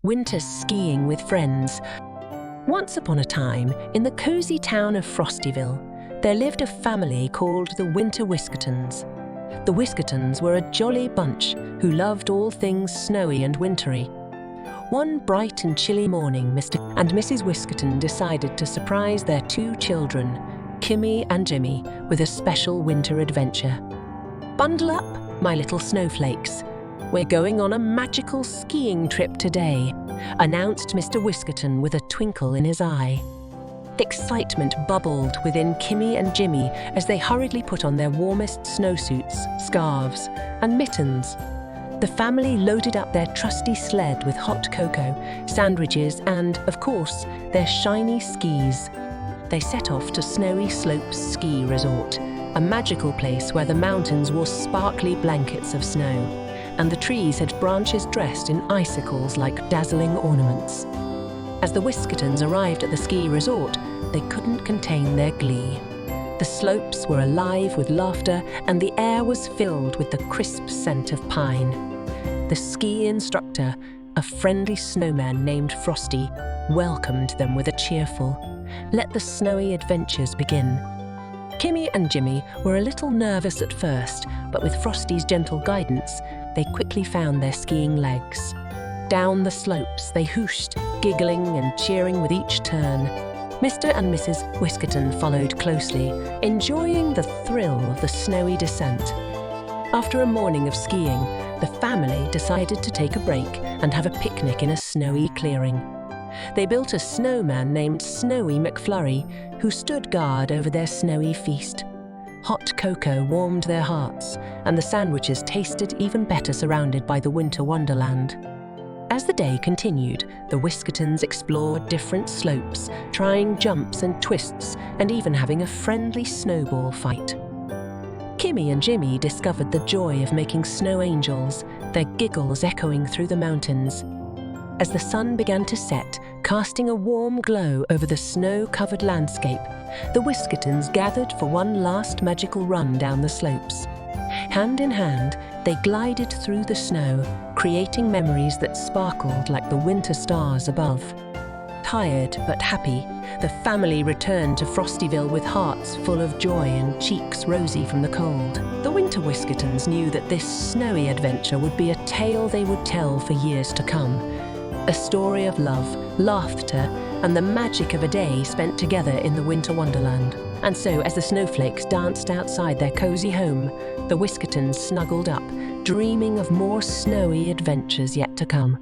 winter skiing with friends. Once upon a time, in the cozy town of Frostyville, there lived a family called the Winter Whiskertons. The Whiskertons were a jolly bunch who loved all things snowy and wintry. One bright and chilly morning, Mr. and Mrs. Whiskerton decided to surprise their two children, Kimmy and Jimmy, with a special winter adventure. "Bundle up, my little snowflakes. We're going on a magical skiing trip today," announced Mr. Whiskerton with a twinkle in his eye. Excitement bubbled within Kimmy and Jimmy as they hurriedly put on their warmest snowsuits, scarves, and mittens. The family loaded up their trusty sled with hot cocoa, sandwiches, and, of course, their shiny skis. They set off to Snowy Slopes Ski Resort, a magical place where the mountains wore sparkly blankets of snow, and the trees had branches dressed in icicles like dazzling ornaments. As the Whiskertons arrived at the ski resort, they couldn't contain their glee. The slopes were alive with laughter, and the air was filled with the crisp scent of pine. The ski instructor, a friendly snowman named Frosty, welcomed them with a cheerful, "Let the snowy adventures begin." Kimmy and Jimmy were a little nervous at first, but with Frosty's gentle guidance, they quickly found their skiing legs. Down the slopes they whooshed, giggling and cheering with each turn. Mr. and Mrs. Whiskerton followed closely, enjoying the thrill of the snowy descent. After a morning of skiing, the family decided to take a break and have a picnic in a snowy clearing. They built a snowman named Snowy McFlurry, who stood guard over their snowy feast. Hot cocoa warmed their hearts, and the sandwiches tasted even better surrounded by the winter wonderland. As the day continued, the Whiskertons explored different slopes, trying jumps and twists, and even having a friendly snowball fight. Kimmy and Jimmy discovered the joy of making snow angels, their giggles echoing through the mountains. As the sun began to set, casting a warm glow over the snow-covered landscape, the Whiskertons gathered for one last magical run down the slopes. Hand in hand, they glided through the snow, creating memories that sparkled like the winter stars above. Tired but happy, the family returned to Frostyville with hearts full of joy and cheeks rosy from the cold. The Winter Whiskertons knew that this snowy adventure would be a tale they would tell for years to come. A story of love, laughter, and the magic of a day spent together in the winter wonderland. And so, as the snowflakes danced outside their cozy home, the Whiskertons snuggled up, dreaming of more snowy adventures yet to come.